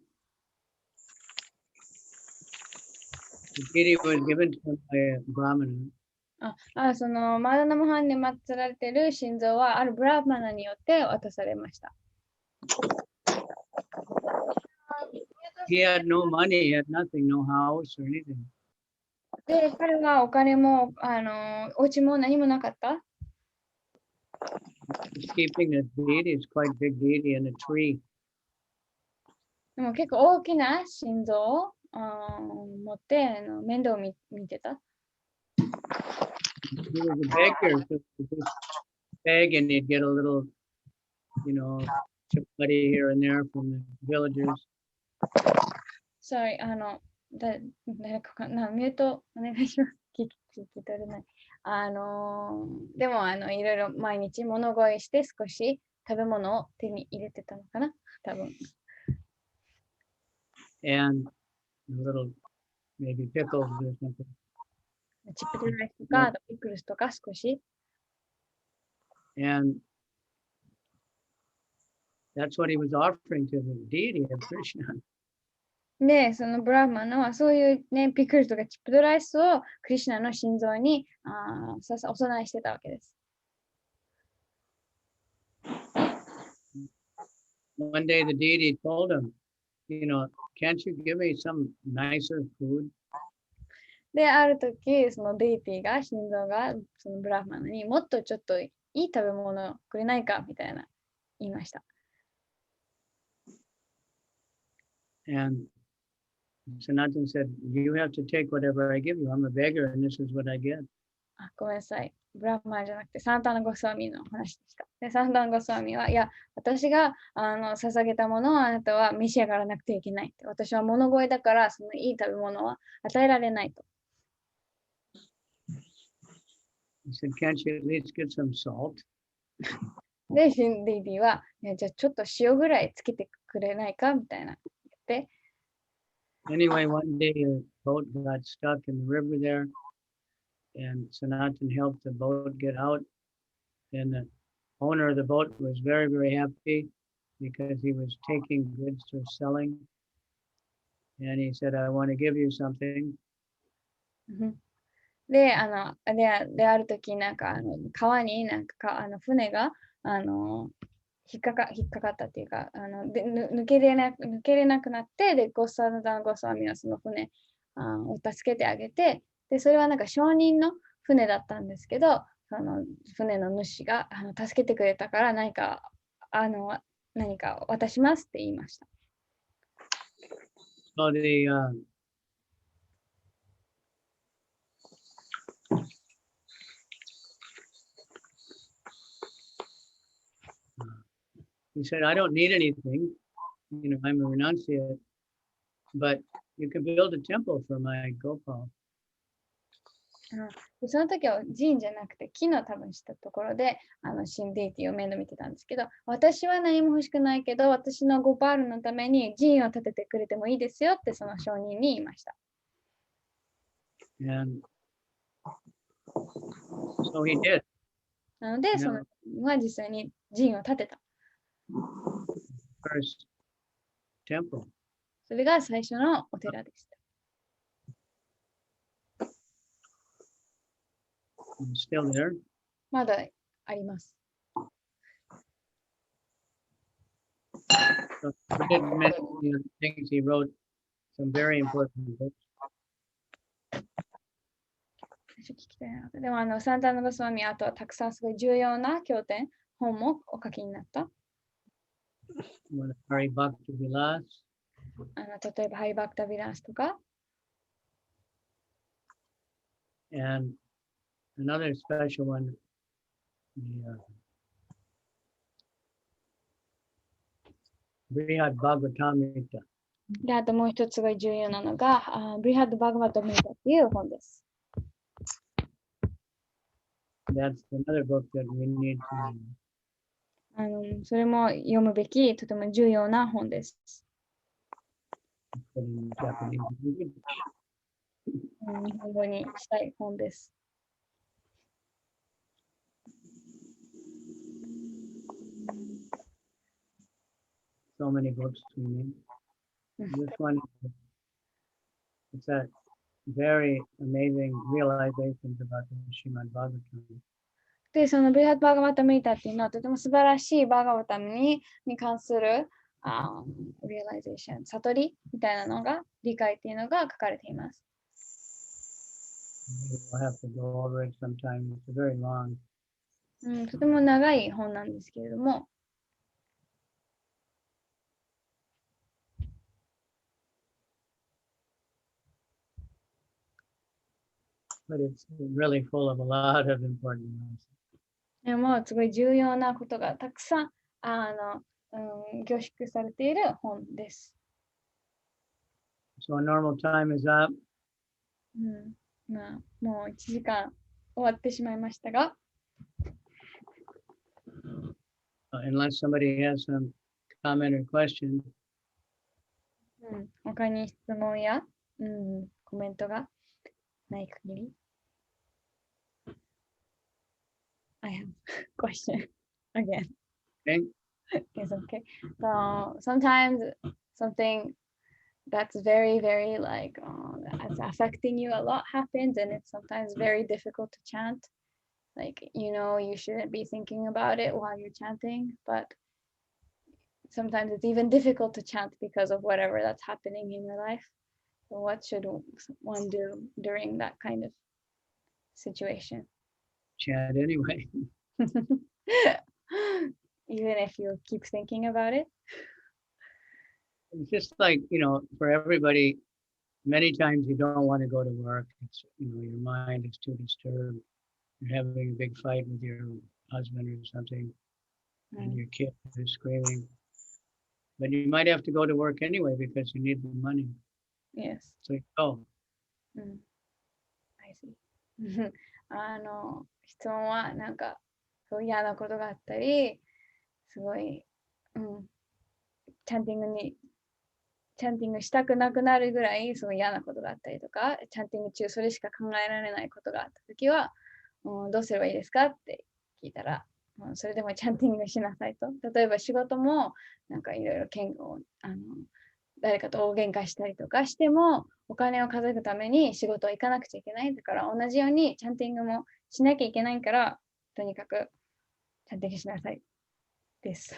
The deity was given to him by a Brahmana. そのマーダナモハンに祀られている心臓はあるブラーマナによって渡されました。He had no money, he had nothing, no house or anything. で、彼はお金もお家も何もなかった。He's keeping a deity, it's quite a big deity in a tree. でも結構大きな心臓を持って面倒を見てた。He was a beggar, so he'd just beg and he'd get a little, chapati here and there from the villagers. Sorry, 誰かミュートお願いします。聞き取れない。でもいろいろ毎日物乞いして少し食べ物を手に入れてたのかな、多分。And a little, maybe pickles or something. チップライスとか、ピクルスとか少し。And that's what he was offering to the deity of Krishna. で、そのブラーマンはそういうね、ピクルスとかチップドライスをクリシュナの心臓にお供えしてたわけです。One day the deity told him, can't you give me some nicer food? で、ある時、そのデイティが、心臓がそのブラーマンにもっとちょっといい食べ物をくれないかみたいな言いました。And Sanatan said, you have to take whatever I give you. I'm a beggar and this is what I get. ごめんなさい。ブラーマンじゃなくてサンタナゴスワミの話でした。で、サンタナゴスワミは、いや、私が捧げたものをあなたは召し上がらなくてはいけないって。私は物乞いだから、そのいい食べ物は与えられないと。He said, can't you at least get some salt? で、デイビーは、じゃあちょっと塩ぐらいつけてくれないかみたいな言って。Anyway, one day a boat got stuck in the river there, and Sanatan helped the boat get out. And the owner of the boat was very, very happy because he was taking goods for selling. And he said, I want to give you something. で、ある時川に船が引っかかったっていうか抜けれなくなって、でゴスワミはその船を助けてあげて、でそれは商人の船だったんですけど、船の主が助けてくれたから何か渡しますって言いました。So he said, I don't need anything. I'm a renunciate, but you can build a temple for my Gopal. その時は寺院じゃなくて木の多分したところで神デイティを面倒見てたんですけど、私は何も欲しくないけど、私のゴパールのために寺院を建ててくれてもいいですよってその証人に言いました。And so he did. なので、そのは実際に寺院を建てた。First temple. それが最初のお寺でした。Still there? まだあります。So he did many things. He wrote some very important books. でもサンタナゴスワミはあとはたくさんすごい重要な経典、本もお書きになった。Hari Bhakti Vilas. 例えばハリバクタビランスとか、And another special one, the Brihad Bhagavatamrita. で、あともう一つすごい重要なのが、ブリハッド・バガバタ・ミータっていう本です。That's another book that we need to それも読むべき、とても重要な本です。put in Japanese. 日本語にしたい本です。So many books we need. This one, it's a very amazing realizations about the Srimad Bhagavatam. で、そのブリハッド・バガバタ・ミータっていうのはとても素晴らしいバーガバタムに関するrealization、悟りみたいなのが、理解っていうのが書かれています。We'll have to go over it sometime. It's very long. とても長い本なんですけれども、But it's really full of a lot of important lessons. でもすごい重要なことがたくさん凝縮されている本です。So normal time is up. もう1時間終わってしまいましたが、Unless somebody has some comment or question, 他に質問や、コメントがない限り。I have a question again. okay? It's okay. So sometimes something that's very, very like that's affecting you a lot happens, and it's sometimes very difficult to chant. Like, you shouldn't be thinking about it while you're chanting, but sometimes it's even difficult to chant because of whatever that's happening in your life. So what should one do during that kind of situation? Chant anyway. Even if you keep thinking about it? It's just like, for everybody, many times you don't want to go to work. It's, your mind is too disturbed. You're having a big fight with your husband or something, and your kid is screaming. But you might have to go to work anyway because you need the money. Yes. So you go. I see. 質問はなんかそう嫌なことがあったり、すごい、チャンティングしたくなくなるぐらいすごい嫌なことがあったりとか、チャンティング中それしか考えられないことがあったときは、どうすればいいですかって聞いたら、それでもチャンティングしなさいと。例えば仕事もなんかいろいろ誰かと大喧嘩したりとかしてもお金を稼ぐために仕事は行かなくちゃいけない。だから同じようにチャンティングもしなきゃいけないから、とにかくチャンティングしなさいです。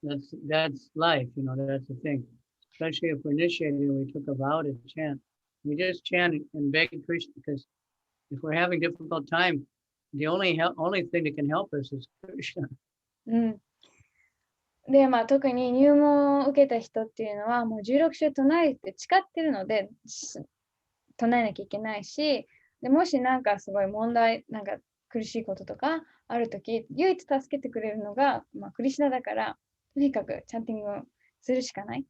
That's life, that's the thing. Especially if we're initiated and we took a vow to chant. We just chant and beg Krishna because if we're having a difficult time, the only thing that can help us is Krishna. で、特に入門を受けた人っていうのはもう16種唱えて誓ってるので唱えなきゃいけないし、でもしなんかすごい問題、なんか苦しいこととかあるとき、唯一助けてくれるのが、クリシュナだから、とにかくチャンティングをするしかない。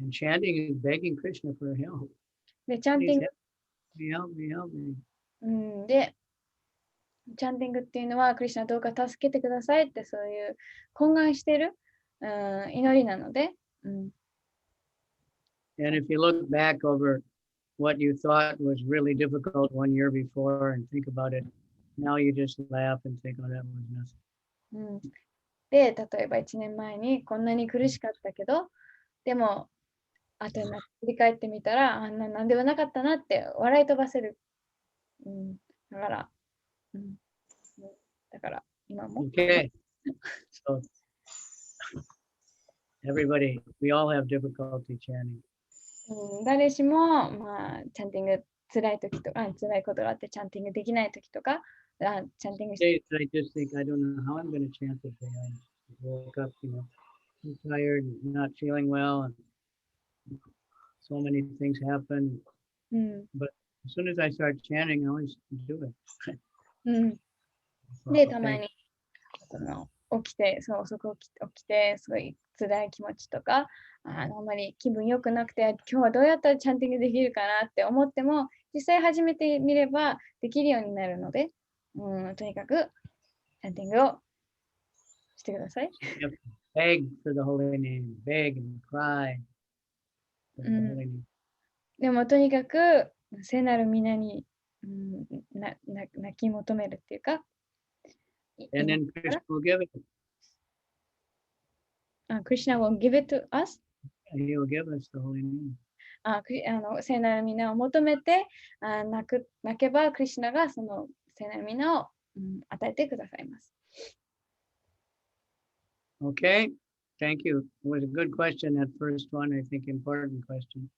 And chanting is begging Krishna for help. で、チャンティング、Help me, help me. で、チャンティングっていうのは、クリシュナどうか助けてくださいってそういう懇願してる、祈りなので。And if you look back over what you thought was really difficult 1 year before and think about it, now you just laugh and think, oh, that was nothing. で、例えば1年前にこんなに苦しかったけど、でも、後に振り返ってみたら、なんでもなかったなって笑い飛ばせる。だから、今も。Okay. So, everybody, we all have difficulty chanting. 誰しも、チャンティング辛い時とか、辛いことがあってチャンティングできない時とか、チャンティングして。I just think, I don't know how I'm going to chant today. woke up, I'm tired, not feeling well, and so many things happen. うん。 But as soon as I start chanting, I always do it. うん。 So, で、たま thank に起きて、そう遅く起きて、すごい辛い気持ちとか、あんまり気分良くなくて、今日はどうやったらチャンティングできるかなって思っても、実際始めてみればできるようになるので、とにかくチャンティングをしてください。 you. Beg for the holy name, beg and cry for the holy name. でもとにかく聖なる皆に、泣き求めるっていうか、 And then Krishna will give it. クリシュナ will give it to us. He will give us the holy name. 聖なる皆を求めて泣けば、クリシュナがその聖なる皆を、与えてくださいます。 Okay, thank you. It was a good question, that first one, I think important question.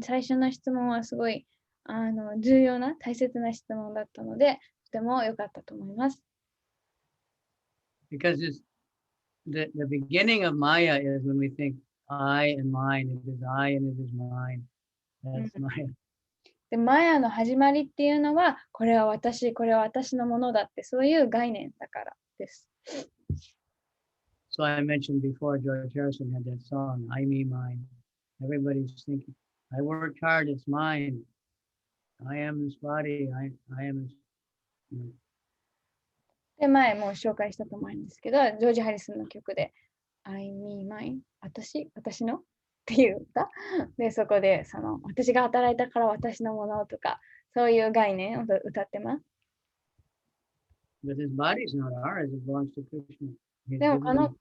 最初の質問はすごい重要な大切な質問だったので、とても良かったと思います。 Because the beginning of Maya is when we think I and mine, it is I and it is mine. That's Maya. で、マヤの始まりっていうのは、これは私のものだって、そういう概念だからです。 So I mentioned before, George Harrison had that song, I, me, mine. Everybody's thinking, I worked hard, it's mine. I am this body, I am this. で、前も紹介したと思うんですけど、ジョージ・ハリスンの曲で、I, me, mine, 私のっていう歌で、そこで私が働いたから私のものとか、そういう概念を歌ってます。 But this body is not ours, it belongs to Krishna. でもこの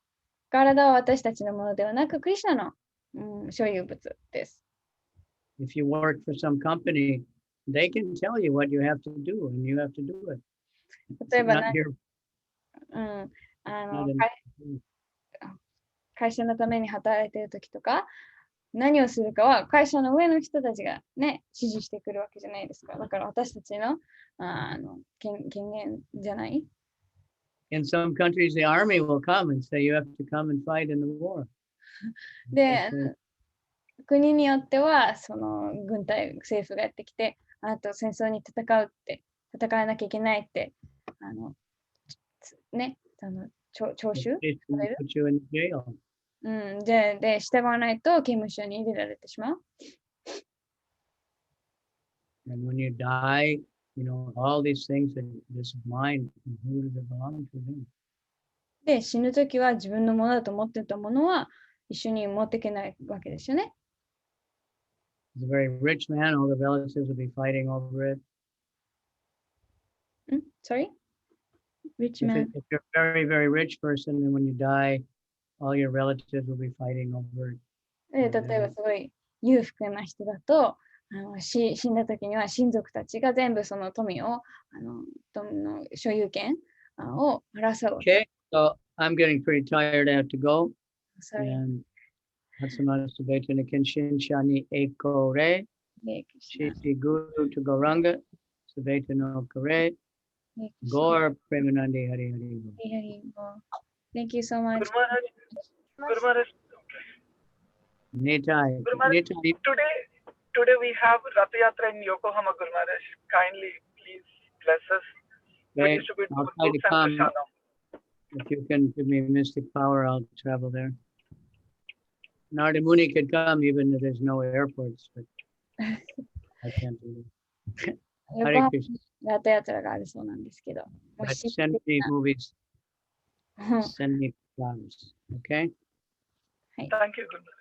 体は私たちのものではなく、クリシュナの、所有物です。 If you work for some company, they can tell you what you have to do, and you have to do it. 例えば Not your, 会社のために働いているときとか、何をするかは会社の上の人たちがね、指示してくるわけじゃないですか。だから私たちの、権限じゃない。 in some countries, the army will come and say, you have to come and fight in the war. で、国によっては、軍隊、政府がやってきて、あと戦争に戦わなきゃいけないって、ね、徴収 They put you in jail. で、従わないと刑務所に入れられてしまう。 And when you die, all these things that this is mine, who does it belong to them? で、死ぬときは自分のものだと思ってたものは一緒に持っていけないわけですよね。 He's a very rich man, all the relatives will be fighting over it. Sorry? Rich If man. you're a very, very rich person, and when you die, all your relatives will be fighting over it. で、例えばすごい裕福な人だと、死んだときには親族たちが全部その富を、富の所有権を争うわけ。 Okay, so I'm getting pretty tired. I have to go. Sorry. And Hatsamana Subhaitana Kenshin Shani Eko Re, Shiti Guru to Goranga, Subhaitana Kare, Gaur Premanandi Hari Hari. Thank you so much. Guru Maharaj, Nitai. Guru Maharaj, Nitai. today we have Rath Yatra in Yokohama, Guru Maharaj. Kindly, please bless us. Okay, We distribute I'll try to books and come. prasadam. If you can give me mystic power, I'll travel there. Narada Muni could come even if there's no airports, but I can't do that. 横浜にラトヤトラがあるそうなんですけど、も But し send me movies, send me flowers, okay? Thank you, Guru Maharaj.